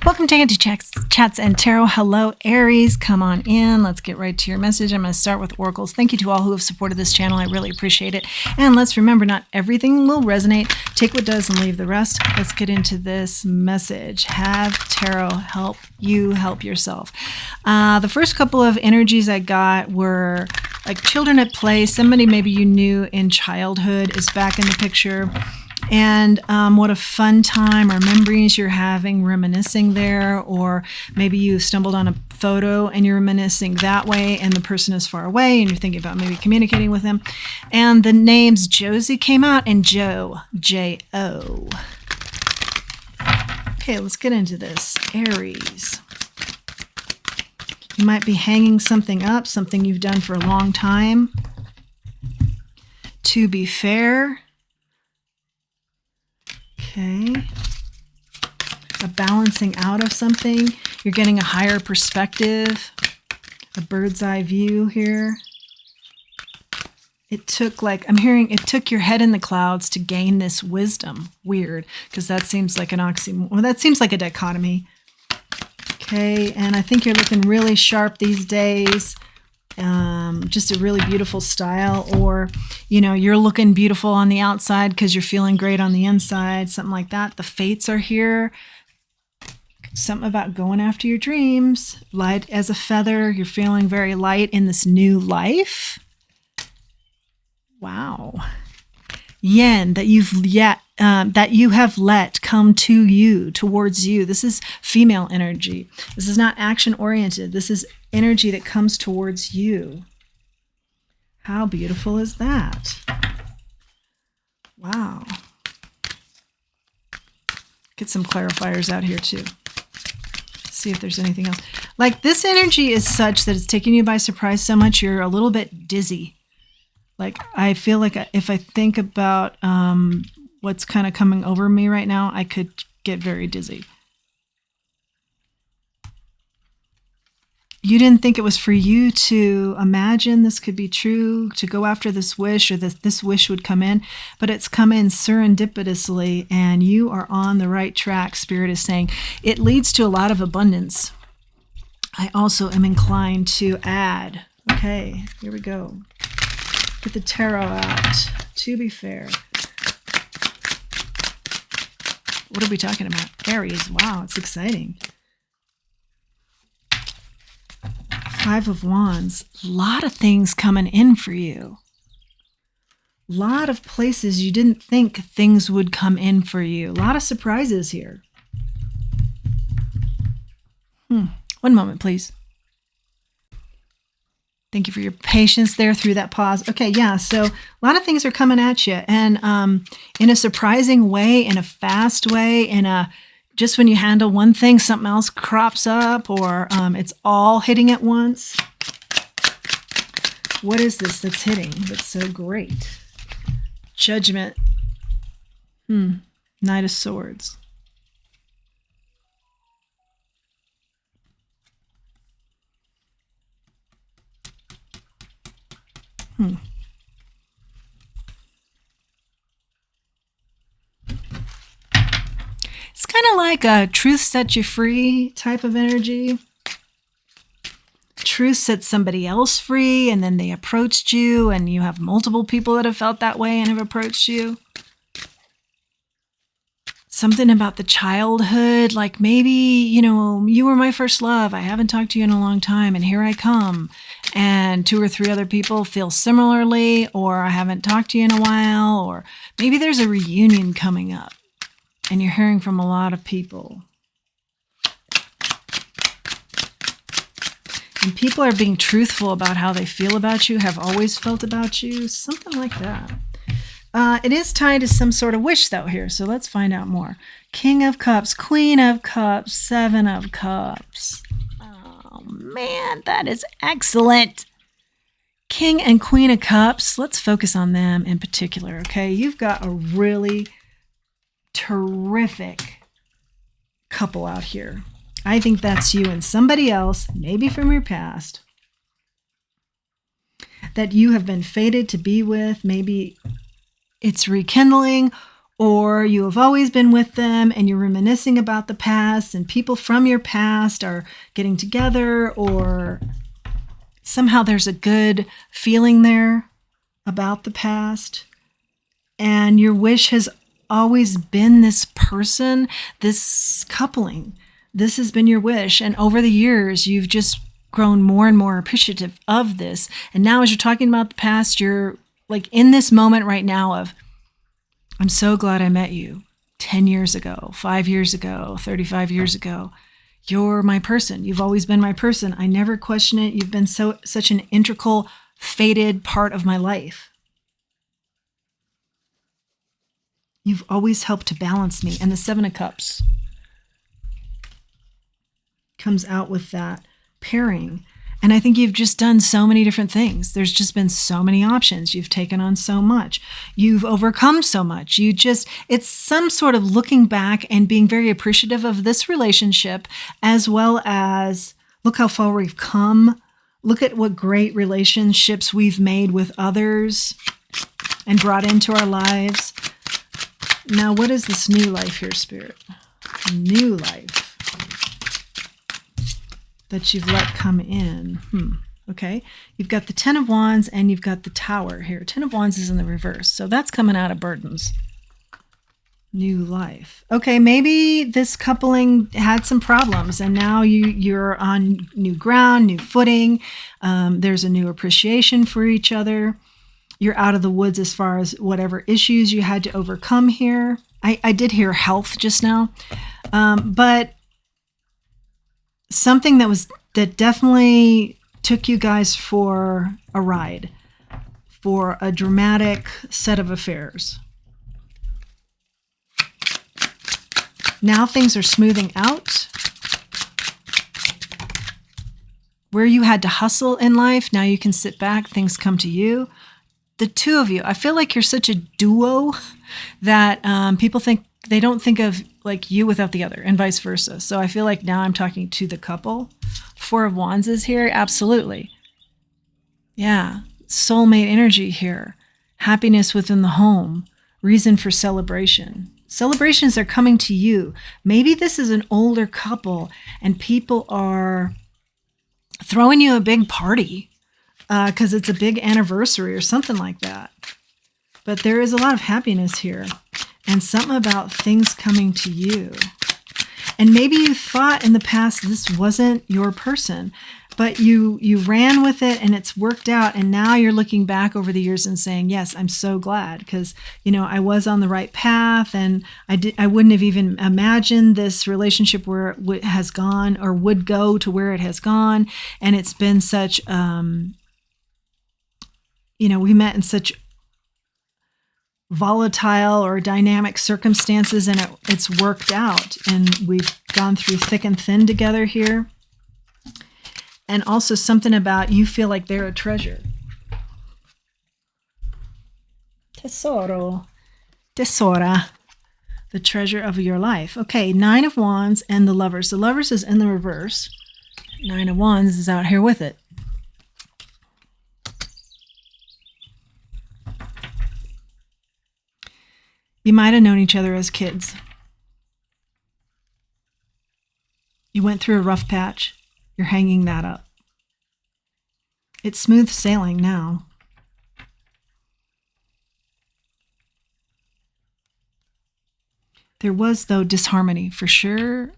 Welcome to Chats and Tarot. Hello, Aries. Come on in. Let's get right to your message. I'm going to start with oracles. Thank you to all who have supported this channel. I really appreciate it. And let's remember, not everything will resonate. Take what does and leave the rest. Let's get into this message. Have tarot help you help yourself. The first couple of energies I got were like children at play. Somebody maybe you knew in childhood is back in the picture. And what a fun time or memories you're having reminiscing there, or maybe you stumbled on a photo and you're reminiscing that way and the person is far away and you're thinking about maybe communicating with them. And the names Josie came out and Joe, J-O. Okay, let's get into this. Aries. You might be hanging something up, something you've done for a long time. To be fair. Okay, a balancing out of something. You're getting a higher perspective, a bird's eye view here. It took I'm hearing it took your head in the clouds to gain this wisdom. Weird, because that seems like an oxymoron. Well, that seems like a dichotomy. Okay, and I think you're looking really sharp these days. Just a really beautiful style, or you're looking beautiful on the outside because you're feeling great on the inside, something like that. The fates are here. Something about going after your dreams. Light as a feather. You're feeling very light in this new life. Wow. Yen, that you have let come to you, towards you. This is female energy. This is not action oriented. This is energy that comes towards you. How beautiful is that? Wow. Get some clarifiers out here too. See if there's anything else. Like, this energy is such that it's taking you by surprise so much you're a little bit dizzy. Like, I feel like if I think about what's kind of coming over me right now, I could get very dizzy. You didn't think it was for you to imagine this could be true, to go after this wish, or that this wish would come in, but it's come in serendipitously, and you are on the right track. Spirit is saying it leads to a lot of abundance. I also am inclined to add. Okay, here we go. Get the tarot out. To be fair. What are we talking about? Aries. Wow, it's exciting. 5 of Wands. A lot of things coming in for you. A lot of places you didn't think things would come in for you. A lot of surprises here. One moment, please. Thank you for your patience there through that pause. Okay, yeah, so a lot of things are coming at you, and in a surprising way, in a fast way, just when you handle one thing, something else crops up, or it's all hitting at once. What is this that's hitting that's so great? Judgment. Knight of Swords. It's kind of like a truth sets you free type of energy. Truth sets somebody else free, and then they approached you, and you have multiple people that have felt that way and have approached you. Something about the childhood, like maybe, you were my first love. I haven't talked to you in a long time, and here I come. And 2 or 3 other people feel similarly, or I haven't talked to you in a while, or maybe there's a reunion coming up, and you're hearing from a lot of people. And people are being truthful about how they feel about you, have always felt about you, something like that. It is tied to some sort of wish, though, here, so let's find out more. King of Cups, Queen of Cups, 7 of Cups. Oh, man, that is excellent. King and Queen of Cups, let's focus on them in particular, okay? You've got a really terrific couple out here. I think that's you and somebody else, maybe from your past, that you have been fated to be with. Maybe it's rekindling, or you have always been with them and you're reminiscing about the past and people from your past are getting together, or somehow there's a good feeling there about the past. And your wish has always been this person, this coupling. This has been your wish. And over the years, you've just grown more and more appreciative of this. And now as you're talking about the past, you're like in this moment right now of, I'm so glad I met you 10 years ago, 5 years ago, 35 years ago. You're my person. You've always been my person. I never question it. You've been such an integral, fated part of my life. You've always helped to balance me. And the Seven of Cups comes out with that pairing. And I think you've just done so many different things. There's just been so many options. You've taken on so much. You've overcome so much. It's some sort of looking back and being very appreciative of this relationship, as well as look how far we've come. Look at what great relationships we've made with others and brought into our lives. Now, what is this new life here, Spirit? New life that you've let come in. Okay. You've got the Ten of Wands and you've got the Tower here. Ten of Wands is in the reverse. So that's coming out of burdens. New life. Okay. Maybe this coupling had some problems and now you're on new ground, new footing. There's a new appreciation for each other. You're out of the woods as far as whatever issues you had to overcome here. I did hear health just now. But something that definitely took you guys for a ride, for a dramatic set of affairs. Now things are smoothing out. Where you had to hustle in life, now you can sit back, things come to you. The two of you, I feel like you're such a duo that people they don't think of like you without the other, and vice versa. So I feel like now I'm talking to the couple. Four of Wands is here. Absolutely. Yeah. Soulmate energy here. Happiness within the home. Reason for celebration. Celebrations are coming to you. Maybe this is an older couple and people are throwing you a big party because it's a big anniversary or something like that. But there is a lot of happiness here. And something about things coming to you. And maybe you thought in the past this wasn't your person, but you ran with it and it's worked out. And now you're looking back over the years and saying, yes, I'm so glad because, I was on the right path and I wouldn't have even imagined this relationship where it has gone or would go to where it has gone. And it's been such, we met in such volatile or dynamic circumstances and it's worked out and we've gone through thick and thin together here. And also something about you feel like they're a treasure. Tesoro. Tesora. The treasure of your life. Okay, Nine of Wands and the Lovers. The Lovers is in the reverse. Nine of Wands is out here with it. You might have known each other as kids. You went through a rough patch. You're hanging that up. It's smooth sailing now. There was, though, disharmony for sure.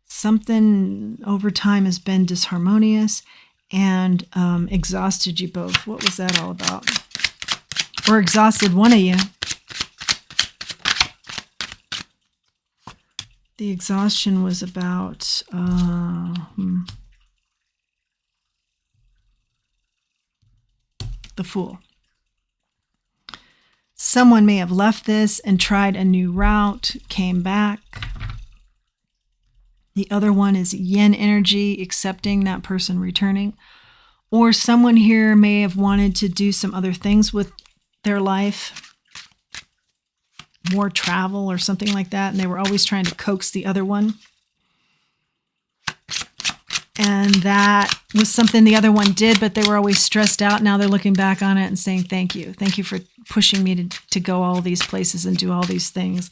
Something over time has been disharmonious and exhausted you both. What was that all about? Or exhausted one of you. The exhaustion was about the Fool. Someone may have left this and tried a new route, came back. The other one is Yin energy, accepting that person returning. Or someone here may have wanted to do some other things with their life. More travel or something like that, and they were always trying to coax the other one. And that was something the other one did, but they were always stressed out. Now they're looking back on it and saying, thank you. Thank you pushing me to go all these places and do all these things.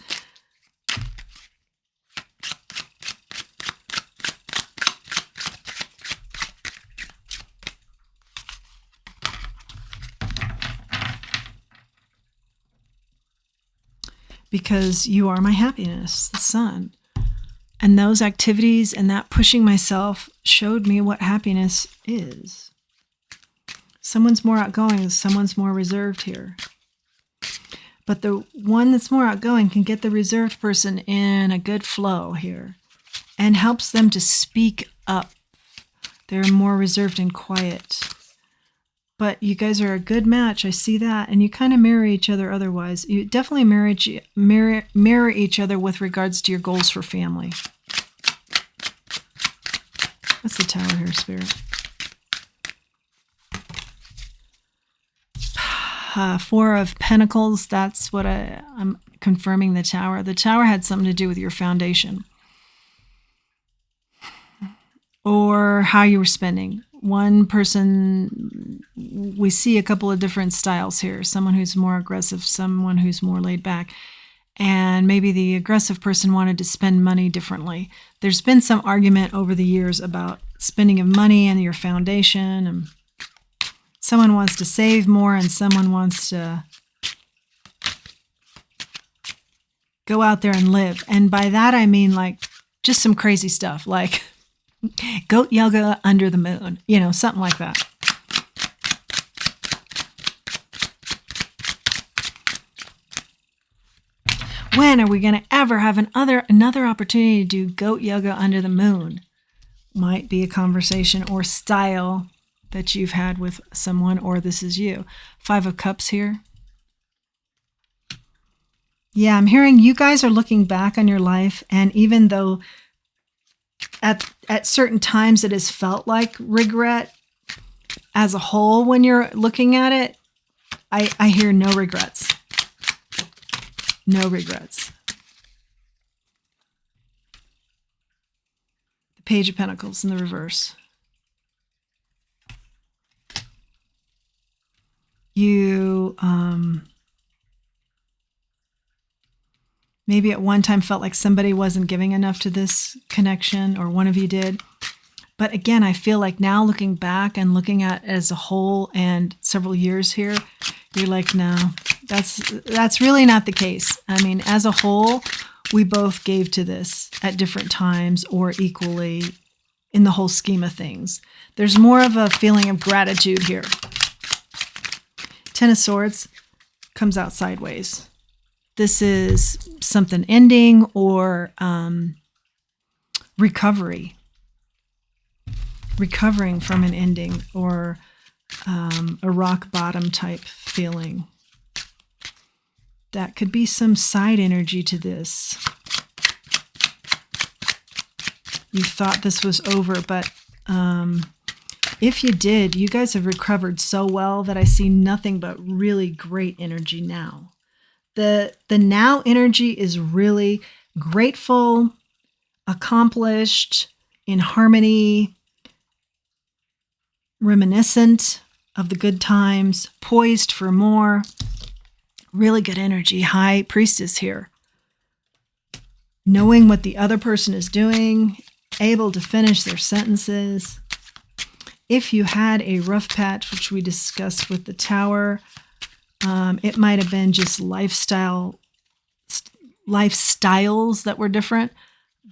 Because you are my happiness, the sun. And those activities and that pushing myself showed me what happiness is. Someone's more outgoing, someone's more reserved here. But the one that's more outgoing can get the reserved person in a good flow here and helps them to speak up. They're more reserved and quiet. But you guys are a good match. I see that. And you kind of mirror each other otherwise. You definitely mirror each other with regards to your goals for family. What's the Tower here, Spirit? Four of Pentacles. That's what I'm confirming the Tower. The Tower had something to do with your foundation. Or how you were spending. One person, we see a couple of different styles here. Someone who's more aggressive, someone who's more laid back. And maybe the aggressive person wanted to spend money differently. There's been some argument over the years about spending of money and your foundation. And someone wants to save more and someone wants to go out there and live. And by that, I mean like just some crazy stuff like goat yoga under the moon, something like that. When are we going to ever have another opportunity to do goat yoga under the moon? Might be a conversation or style that you've had with someone, or this is you. Five of Cups here. Yeah, I'm hearing you guys are looking back on your life, and even though at certain times it has felt like regret, as a whole, when you're looking at it, I hear no regrets. No regrets. The Page of Pentacles in the reverse. You maybe at one time felt like somebody wasn't giving enough to this connection, or one of you did. But again, I feel like now looking back and looking at it as a whole and several years here, you're like, no, that's really not the case. I mean, as a whole, we both gave to this at different times or equally in the whole scheme of things. There's more of a feeling of gratitude here. Ten of Swords comes out sideways. This is something ending or recovery. Recovering from an ending or a rock bottom type feeling. That could be some side energy to this. You thought this was over, but if you did, you guys have recovered so well that I see nothing but really great energy now. The now energy is really grateful, accomplished, in harmony, reminiscent of the good times, poised for more. Really good energy. High Priestess here. Knowing what the other person is doing, able to finish their sentences. If you had a rough patch, which we discussed with the Tower, it might have been just lifestyles that were different.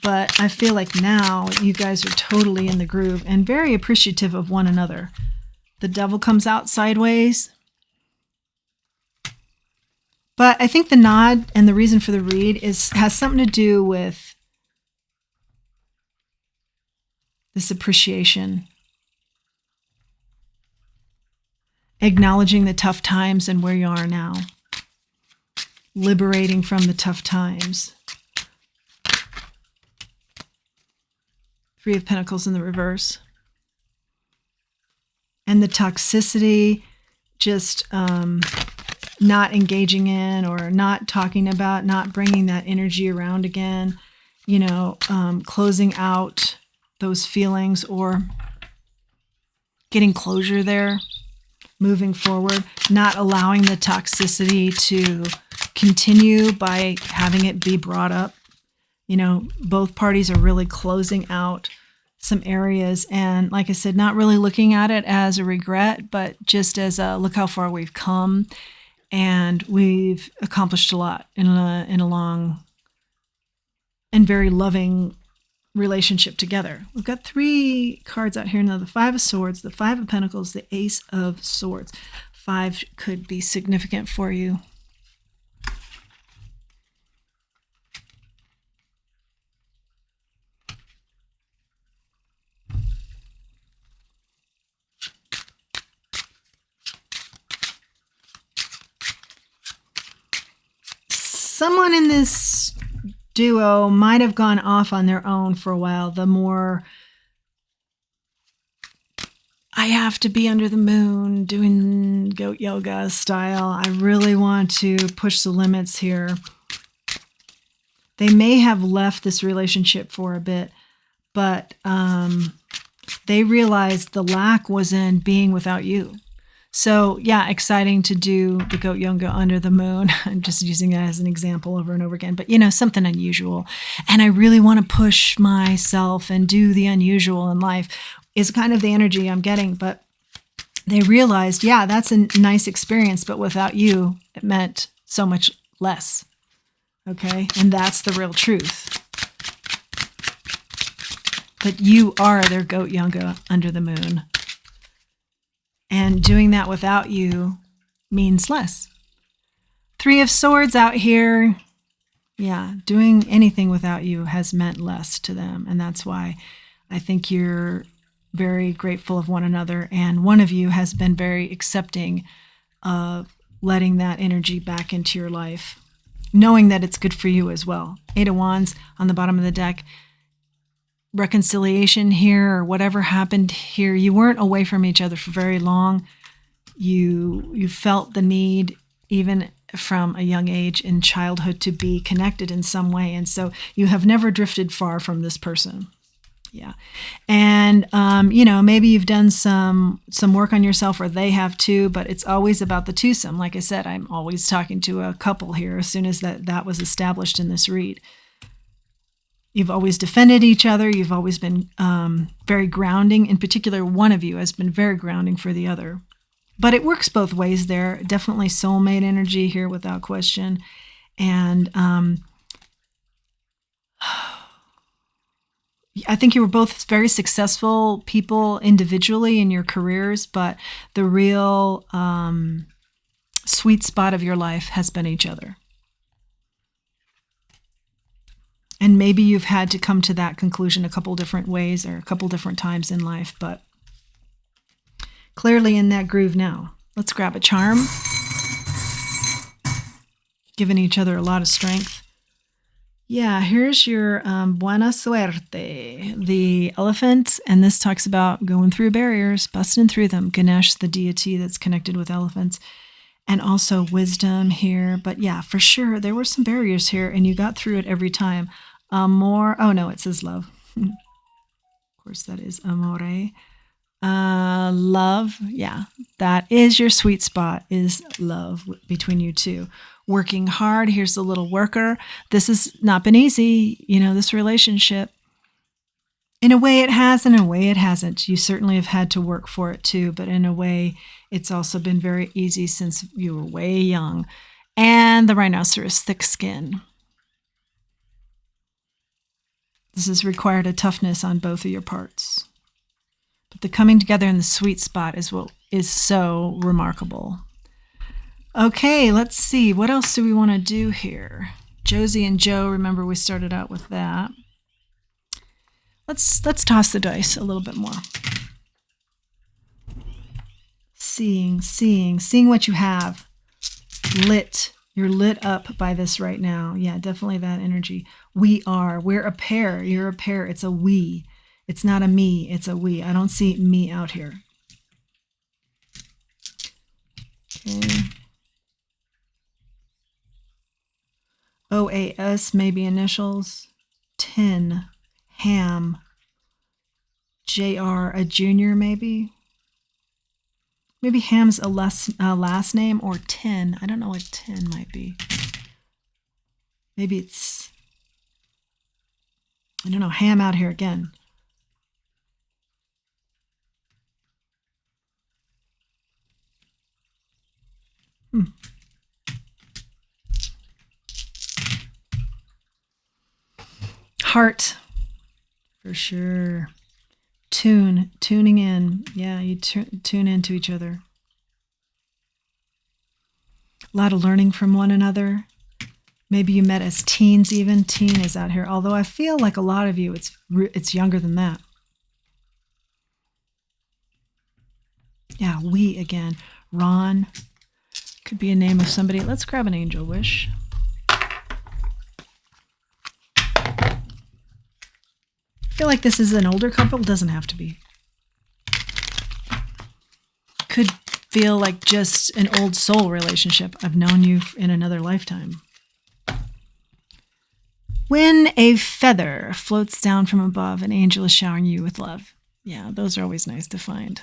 But I feel like now you guys are totally in the groove and very appreciative of one another. The Devil comes out sideways. But I think the nod and the reason for the read has something to do with this appreciation. Acknowledging the tough times and where you are now. Liberating from the tough times. Three of Pentacles in the reverse. And the toxicity, just not engaging in or not talking about, not bringing that energy around again, closing out those feelings or getting closure there, moving forward, not allowing the toxicity to continue by having it be brought up. You know, both parties are really closing out some areas. And like I said, not really looking at it as a regret, but just as a look how far we've come. And we've accomplished a lot in a long and very loving relationship together. We've got 3 cards out here now: the 5 of Swords, the 5 of Pentacles, the Ace of Swords. 5 could be significant for you. Someone in this duo might have gone off on their own for a while. The more I have to be under the moon doing goat yoga style, I really want to push the limits here. They may have left this relationship for a bit, but they realized the lack was in being without you. So yeah, exciting to do the goat yoga under the moon. I'm just using it as an example over and over again, but you know, something unusual. And I really want to push myself and do the unusual in life is kind of the energy I'm getting. But they realized, yeah, that's a nice experience, but without you, it meant so much less. Okay. And that's the real truth. But you are their goat yoga under the moon. And doing that without you means less. 3 of Swords out here. Yeah, doing anything without you has meant less to them. And that's why I think you're very grateful of one another. And one of you has been very accepting of letting that energy back into your life, knowing that it's good for you as well. 8 of Wands on the bottom of the deck. Reconciliation here, or whatever happened here. You weren't away from each other for very long. You felt the need, even from a young age in childhood, to be connected in some way. And so you have never drifted far from this person. Yeah. And, you know, maybe you've done some work on yourself, or they have too, but it's always about the twosome. Like I said, I'm always talking to a couple here as soon as that was established in this read. You've always defended each other. You've always been very grounding. In particular, one of you has been very grounding for the other. But it works both ways there. Definitely soulmate energy here without question. And I think you were both very successful people individually in your careers, but the real sweet spot of your life has been each other. And maybe you've had to come to that conclusion a couple different ways or a couple different times in life, but clearly in that groove now. Let's grab a charm. Giving each other a lot of strength. Yeah, here's your buena suerte, the elephant, and this talks about going through barriers, busting through them. Ganesh, the deity that's connected with elephants, and also wisdom here. But yeah, for sure, there were some barriers here, and you got through it every time. Oh no, it says love. Of course, that is amore. Love, yeah, that is your sweet spot, is love between you two. Working hard. Here's the little worker. This has not been easy, you know, this relationship. In a way it has, in a way it hasn't. You certainly have had to work for it too, but in a way it's also been very easy since you were way young. And the rhinoceros, thick skin. This has required a toughness on both of your parts. But the coming together in the sweet spot is what is so remarkable. Okay, let's see. What else do we want to do here? Josie and Joe, remember we started out with that. Let's toss the dice a little bit more. Seeing what you have. Lit. You're lit up by this right now. Yeah, definitely that energy. We're a pair. You're a pair. It's a we. It's not a me. It's a we. I don't see me out here. Okay. OAS, maybe initials. 10. Ham. JR, a junior maybe. Maybe Ham's a last name, or Tin. I don't know what Tin might be. Maybe it's, I don't know, Ham out here again. Heart, for sure. Tuning in. Yeah, you tune into each other. A lot of learning from one another. Maybe you met as teens even. Teen is out here. Although I feel like a lot of you, it's younger than that. Yeah, we again. Ron. Could be a name of somebody. Let's grab an angel wish. I feel like this is an older couple. Doesn't have to be. Could feel like just an old soul relationship. I've known you in another lifetime. When a feather floats down from above, an angel is showering you with love. Yeah, those are always nice to find.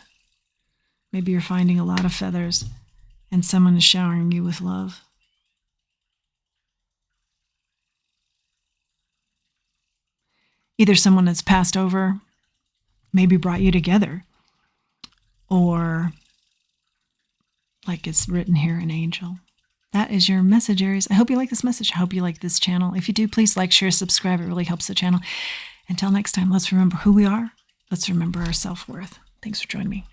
Maybe you're finding a lot of feathers and someone is showering you with love. Either someone that's passed over, maybe brought you together, or like it's written here, an angel. That is your message, Aries. I hope you like this message. I hope you like this channel. If you do, please like, share, subscribe. It really helps the channel. Until next time, let's remember who we are. Let's remember our self-worth. Thanks for joining me.